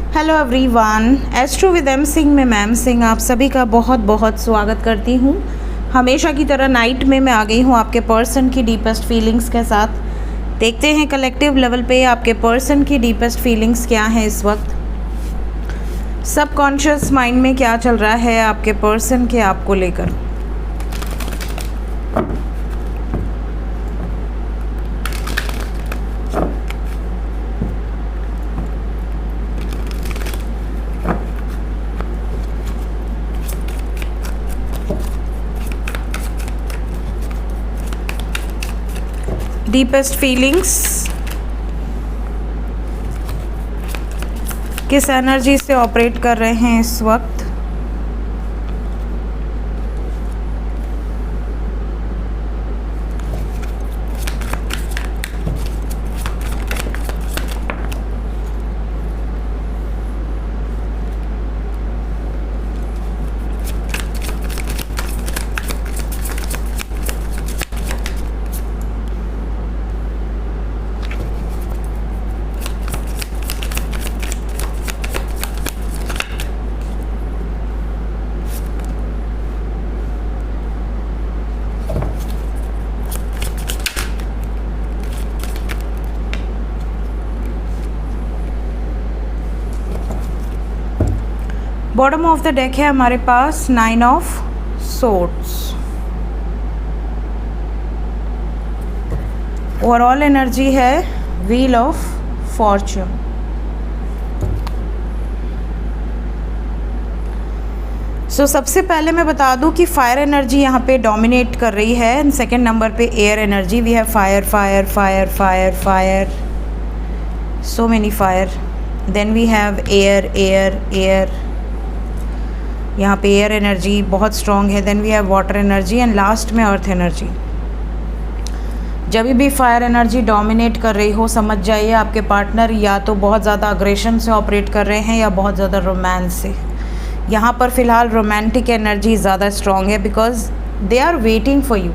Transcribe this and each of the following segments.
Hello everyone, astro with M Singh में ma'am Singh आप सभी का बहुत बहुत स्वागत करती हूँ। हमेशा की तरह नाइट में मैं आ गई हूँ आपके पर्सन की डीपेस्ट फीलिंग्स के साथ। देखते हैं कलेक्टिव लेवल पे आपके पर्सन की डीपेस्ट फीलिंग्स क्या है इस वक्त। सबकॉन्शियस माइंड में क्या चल रहा है आपके पर्सन के आपको लेकर। डीपेस्ट फीलिंग्स किस एनर्जी से ऑपरेट कर रहे हैं इस वक्त। बॉटम ऑफ द डेक है हमारे पास 9 ऑफ सोर्ड्स। ओवरऑल एनर्जी है व्हील ऑफ फॉर्च्यून। सबसे पहले मैं बता दूं कि फायर एनर्जी यहाँ पे डोमिनेट कर रही है एंड सेकेंड नंबर पे air energy. We have fire fire fire fire fire, so many fire. Then we have air air air, यहाँ पे एयर एनर्जी बहुत स्ट्रॉन्ग है। Then we have water energy and last में earth energy. जब भी fire energy dominate कर रही हो समझ जाइए आपके पार्टनर या तो बहुत ज़्यादा अग्रेशन से ऑपरेट कर रहे हैं या बहुत ज़्यादा रोमांस से। यहाँ पर फ़िलहाल रोमांटिक एनर्जी ज़्यादा स्ट्रॉन्ग है because they are waiting for you.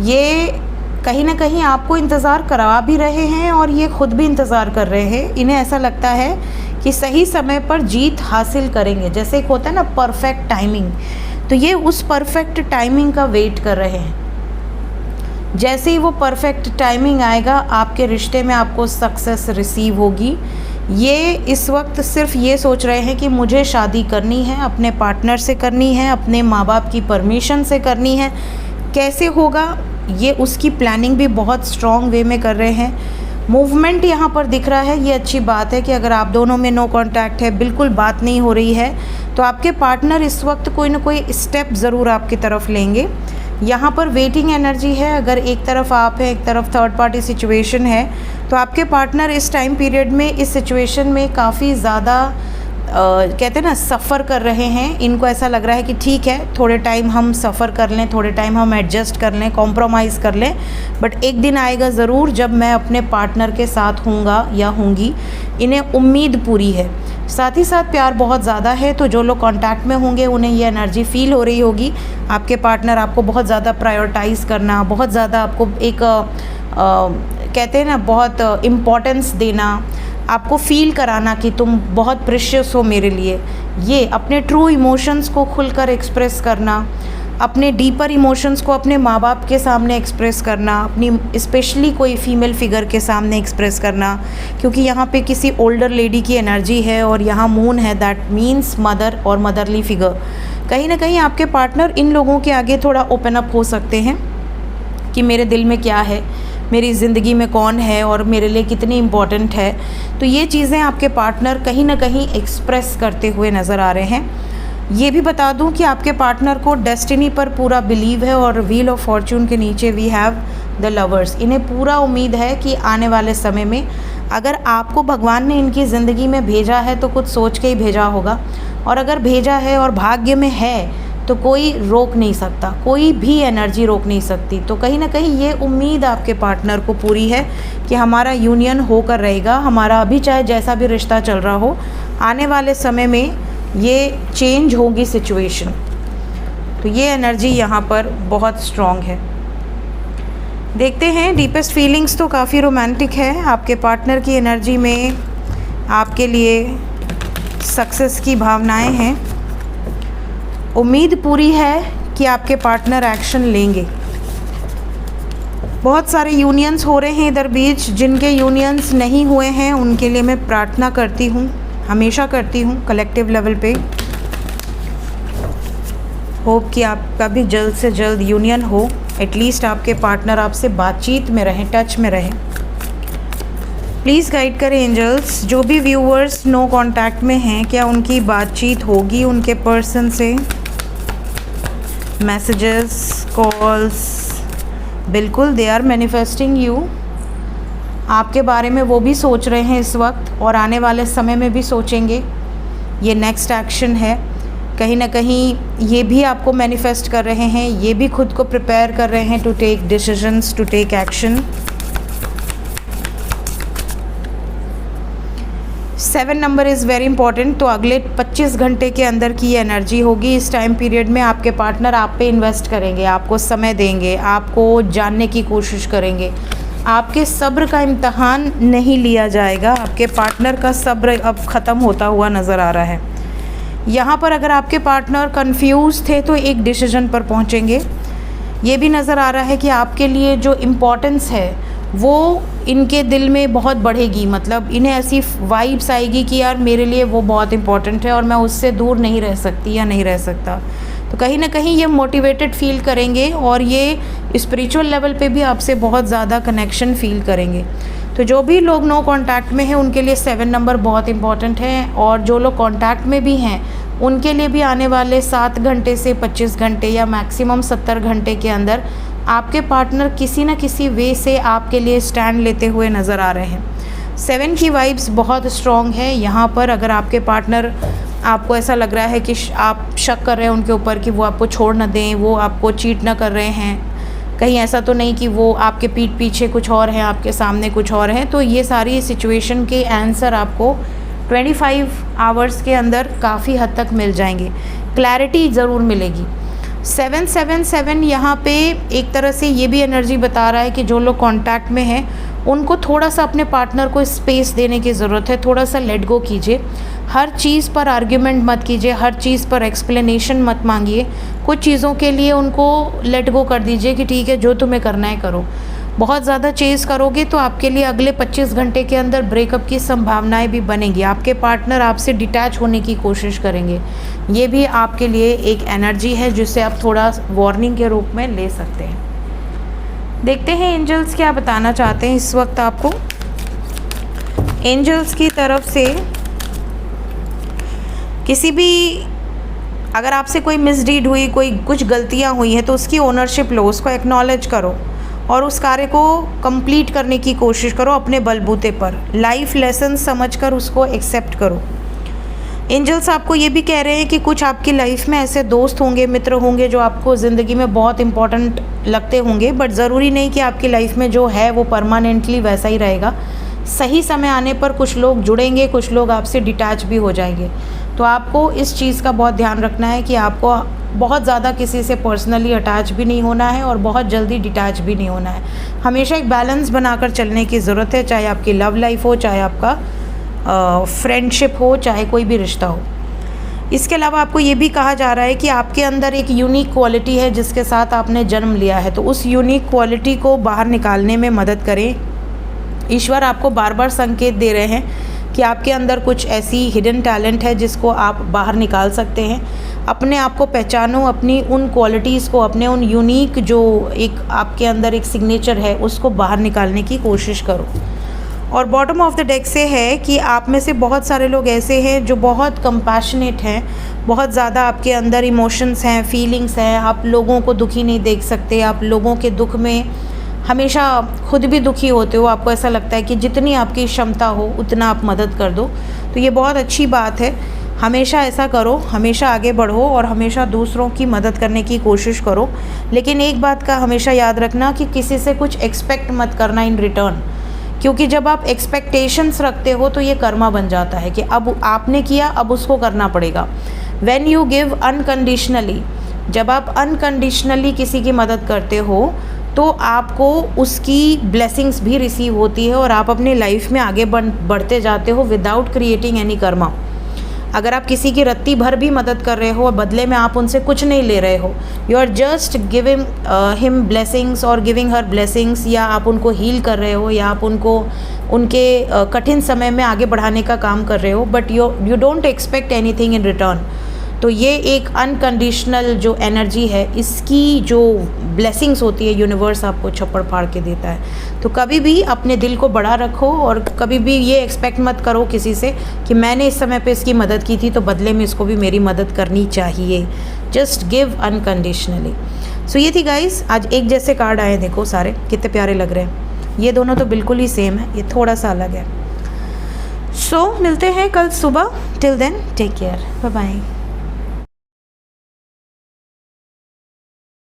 ये कहीं ना कहीं आपको इंतज़ार करा भी रहे हैं और ये ख़ुद भी इंतज़ार कर रहे हैं। इन्हें ऐसा लगता है कि सही समय पर जीत हासिल करेंगे। जैसे एक होता है ना परफेक्ट टाइमिंग, तो ये उस परफेक्ट टाइमिंग का वेट कर रहे हैं। जैसे ही वो परफेक्ट टाइमिंग आएगा आपके रिश्ते में आपको सक्सेस रिसीव होगी। ये इस वक्त सिर्फ ये सोच रहे हैं कि मुझे शादी करनी है, अपने पार्टनर से करनी है, अपने माँ बाप की परमिशन से करनी है। कैसे होगा ये उसकी प्लानिंग भी बहुत स्ट्रॉन्ग वे में कर रहे हैं। मूवमेंट यहाँ पर दिख रहा है, ये अच्छी बात है कि अगर आप दोनों में नो कांटेक्ट है, बिल्कुल बात नहीं हो रही है, तो आपके पार्टनर इस वक्त कोई ना कोई स्टेप ज़रूर आपकी तरफ लेंगे। यहाँ पर वेटिंग एनर्जी है। अगर एक तरफ आप हैं, एक तरफ थर्ड पार्टी सिचुएशन है, तो आपके पार्टनर इस टाइम पीरियड में इस सिचुएशन में काफ़ी ज़्यादा कहते हैं ना सफ़र कर रहे हैं। इनको ऐसा लग रहा है कि ठीक है थोड़े टाइम हम सफ़र कर लें, थोड़े टाइम हम एडजस्ट कर लें, कॉम्प्रोमाइज़ कर लें, बट एक दिन आएगा ज़रूर जब मैं अपने पार्टनर के साथ हूँगा या होंगी। इन्हें उम्मीद पूरी है। साथ ही साथ प्यार बहुत ज़्यादा है। तो जो लोग कांटेक्ट में होंगे उन्हें ये एनर्जी फील हो रही होगी। आपके पार्टनर आपको बहुत ज़्यादा प्रायोरिटाइज़ करना, बहुत ज़्यादा आपको एक कहते हैं ना बहुत इम्पोर्टेंस देना, आपको फ़ील कराना कि तुम बहुत प्रेशियस हो मेरे लिए। ये अपने ट्रू इमोशंस को खुलकर एक्सप्रेस करना, अपने डीपर इमोशंस को अपने माँ बाप के सामने एक्सप्रेस करना, अपनी स्पेशली कोई फीमेल फिगर के सामने एक्सप्रेस करना, क्योंकि यहाँ पे किसी ओल्डर लेडी की एनर्जी है और यहाँ मून है, दैट मीन्स मदर और मदरली फिगर। कहीं ना कहीं आपके पार्टनर इन लोगों के आगे थोड़ा ओपन अप हो सकते हैं कि मेरे दिल में क्या है, मेरी ज़िंदगी में कौन है और मेरे लिए कितनी इम्पॉर्टेंट है। तो ये चीज़ें आपके पार्टनर कहीं ना कहीं एक्सप्रेस करते हुए नज़र आ रहे हैं। ये भी बता दूं कि आपके पार्टनर को डेस्टिनी पर पूरा बिलीव है और व्हील ऑफ फॉर्च्यून के नीचे वी हैव द लवर्स। इन्हें पूरा उम्मीद है कि आने वाले समय में अगर आपको भगवान ने इनकी ज़िंदगी में भेजा है तो कुछ सोच के ही भेजा होगा, और अगर भेजा है और भाग्य में है तो कोई रोक नहीं सकता, कोई भी एनर्जी रोक नहीं सकती। तो कहीं ना कहीं ये उम्मीद आपके पार्टनर को पूरी है कि हमारा यूनियन होकर रहेगा। हमारा अभी चाहे जैसा भी रिश्ता चल रहा हो, आने वाले समय में ये चेंज होगी सिचुएशन। तो ये एनर्जी यहाँ पर बहुत स्ट्रॉन्ग है। देखते हैं डीपेस्ट फीलिंग्स तो काफ़ी रोमांटिक है। आपके पार्टनर की एनर्जी में आपके लिए सक्सेस की भावनाएं हैं। उम्मीद पूरी है कि आपके पार्टनर एक्शन लेंगे। बहुत सारे यूनियंस हो रहे हैं इधर बीच, जिनके यूनियंस नहीं हुए हैं उनके लिए मैं प्रार्थना करती हूँ, हमेशा करती हूँ कलेक्टिव लेवल पे। होप कि आपका भी जल्द से जल्द यूनियन हो, एटलीस्ट आपके पार्टनर आपसे बातचीत में रहें, टच में रहें। प्लीज़ गाइड करें एंजल्स, जो भी व्यूअर्स नो कांटेक्ट में हैं, क्या उनकी बातचीत होगी उनके पर्सन से? मैसेजेस, कॉल्स, बिल्कुल दे आर मैनिफेस्टिंग यू। आपके बारे में वो भी सोच रहे हैं इस वक्त, और आने वाले समय में भी सोचेंगे। ये नेक्स्ट एक्शन है। कहीं ना कहीं ये भी आपको मैनिफेस्ट कर रहे हैं, ये भी खुद को प्रिपेयर कर रहे हैं to take decisions, to take action. 7 number is very important. तो अगले 25 घंटे के अंदर की ये एनर्जी होगी। इस टाइम पीरियड में आपके पार्टनर आप पे इन्वेस्ट करेंगे, आपको समय देंगे, आपको जानने की कोशिश करेंगे। आपके सब्र का इम्तहान नहीं लिया जाएगा। आपके पार्टनर का सब्र अब ख़त्म होता हुआ नज़र आ रहा है। यहाँ पर अगर आपके पार्टनर कंफ्यूज थे तो एक डिसीजन पर पहुँचेंगे। ये भी नज़र आ रहा है कि आपके लिए जो इम्पोर्टेंस है वो इनके दिल में बहुत बढ़ेगी। मतलब इन्हें ऐसी वाइब्स आएगी कि यार मेरे लिए वो बहुत इम्पोर्टेंट है और मैं उससे दूर नहीं रह सकती या नहीं रह सकता। तो कहीं ना कहीं ये मोटिवेटेड फील करेंगे और ये स्पिरिचुअल लेवल पे भी आपसे बहुत ज़्यादा कनेक्शन फील करेंगे। तो जो भी लोग नो कांटेक्ट में हैं उनके लिए 7 नंबर बहुत इम्पॉर्टेंट है, और जो लोग कांटेक्ट में भी हैं उनके लिए भी आने वाले 7 घंटे से 25 घंटे या मैक्सिमम 70 घंटे के अंदर आपके पार्टनर किसी न किसी वे से आपके लिए स्टैंड लेते हुए नज़र आ रहे हैं। 7 की वाइब्स बहुत स्ट्रॉन्ग है यहाँ पर। अगर आपके पार्टनर, आपको ऐसा लग रहा है कि आप शक कर रहे हैं उनके ऊपर कि वो आपको छोड़ ना दें, वो आपको चीट ना कर रहे हैं, कहीं ऐसा तो नहीं कि वो आपके पीठ पीछे कुछ और हैं, आपके सामने कुछ और हैं, तो ये सारी सिचुएशन के आंसर आपको 25 आवर्स के अंदर काफ़ी हद तक मिल जाएंगे। क्लैरिटी ज़रूर मिलेगी। 777 यहाँ पे एक तरह से ये भी एनर्जी बता रहा है कि जो लोग कांटेक्ट में हैं उनको थोड़ा सा अपने पार्टनर को स्पेस देने की ज़रूरत है। थोड़ा सा लेट गो कीजिए। हर चीज़ पर आर्ग्यूमेंट मत कीजिए, हर चीज़ पर एक्सप्लेनेशन मत मांगिए। कुछ चीज़ों के लिए उनको लेट गो कर दीजिए कि ठीक है जो तुम्हें करना है करो। बहुत ज़्यादा चेज़ करोगे तो आपके लिए अगले 25 घंटे के अंदर ब्रेकअप की संभावनाएं भी बनेंगी। आपके पार्टनर आपसे डिटैच होने की कोशिश करेंगे। ये भी आपके लिए एक एनर्जी है जिसे आप थोड़ा वार्निंग के रूप में ले सकते हैं। देखते हैं एंजल्स क्या बताना चाहते हैं इस वक्त आपको। एंजल्स की तरफ से किसी भी, अगर आपसे कोई मिसडीड हुई, कोई कुछ गलतियाँ हुई हैं तो उसकी ओनरशिप लो, उसको एक्नॉलेज करो और उस कार्य को कंप्लीट करने की कोशिश करो अपने बलबूते पर। लाइफ लेसन समझकर उसको एक्सेप्ट करो। एंजल्स आपको ये भी कह रहे हैं कि कुछ आपकी लाइफ में ऐसे दोस्त होंगे, मित्र होंगे जो आपको ज़िंदगी में बहुत इम्पॉर्टेंट लगते होंगे, बट ज़रूरी नहीं कि आपकी लाइफ में जो है वो परमानेंटली वैसा ही रहेगा। सही समय आने पर कुछ लोग जुड़ेंगे, कुछ लोग आपसे डिटैच भी हो जाएंगे। तो आपको इस चीज़ का बहुत ध्यान रखना है कि आपको बहुत ज़्यादा किसी से पर्सनली अटैच भी नहीं होना है और बहुत जल्दी डिटैच भी नहीं होना है। हमेशा एक बैलेंस बनाकर चलने की ज़रूरत है, चाहे आपकी लव लाइफ हो, चाहे आपका फ्रेंडशिप हो, चाहे कोई भी रिश्ता हो। इसके अलावा आपको ये भी कहा जा रहा है कि आपके अंदर एक यूनिक क्वालिटी है जिसके साथ आपने जन्म लिया है, तो उस यूनिक क्वालिटी को बाहर निकालने में मदद करें। ईश्वर आपको बार बार संकेत दे रहे हैं कि आपके अंदर कुछ ऐसी हिडन टैलेंट है जिसको आप बाहर निकाल सकते हैं। अपने आप को पहचानो, अपनी उन क्वालिटीज़ को, अपने उन यूनिक जो एक आपके अंदर एक सिग्नेचर है उसको बाहर निकालने की कोशिश करो। और बॉटम ऑफ द डेक से है कि आप में से बहुत सारे लोग ऐसे हैं जो बहुत कंपैशनेट हैं, बहुत ज़्यादा आपके अंदर इमोशंस हैं, फीलिंग्स हैं। आप लोगों को दुखी नहीं देख सकते, आप लोगों के दुख में हमेशा खुद भी दुखी होते हो। आपको ऐसा लगता है कि जितनी आपकी क्षमता हो उतना आप मदद कर दो। तो ये बहुत अच्छी बात है। हमेशा ऐसा करो, हमेशा आगे बढ़ो और हमेशा दूसरों की मदद करने की कोशिश करो। लेकिन एक बात का हमेशा याद रखना कि किसी से कुछ एक्सपेक्ट मत करना इन रिटर्न, क्योंकि जब आप एक्सपेक्टेशंस रखते हो तो ये कर्मा बन जाता है कि अब आपने किया, अब उसको करना पड़ेगा। व्हेन यू गिव अनकंडीशनली, जब आप अनकंडीशनली किसी की मदद करते हो तो आपको उसकी ब्लेसिंग्स भी रिसीव होती है और आप अपनी लाइफ में आगे बढ़ते जाते हो विदाउट क्रिएटिंग एनी कर्मा। अगर आप किसी की रत्ती भर भी मदद कर रहे हो और बदले में आप उनसे कुछ नहीं ले रहे हो, you are just giving him blessings और गिविंग हर ब्लेसिंग्स, या आप उनको हील कर रहे हो, या आप उनको उनके कठिन समय में आगे बढ़ाने का काम कर रहे हो, but you don't expect anything in return. तो ये एक अनकंडीशनल जो एनर्जी है, इसकी जो ब्लेसिंग्स होती है यूनिवर्स आपको छप्पड़ फाड़ के देता है। तो कभी भी अपने दिल को बड़ा रखो और कभी भी ये एक्सपेक्ट मत करो किसी से कि मैंने इस समय पे इसकी मदद की थी तो बदले में इसको भी मेरी मदद करनी चाहिए। Just give unconditionally. सो ये थी गाइस, आज एक जैसे कार्ड आए, देखो सारे कितने प्यारे लग रहे हैं। ये दोनों तो बिल्कुल ही सेम है, ये थोड़ा सा अलग है। सो मिलते हैं कल सुबह। Till then take care, bye bye.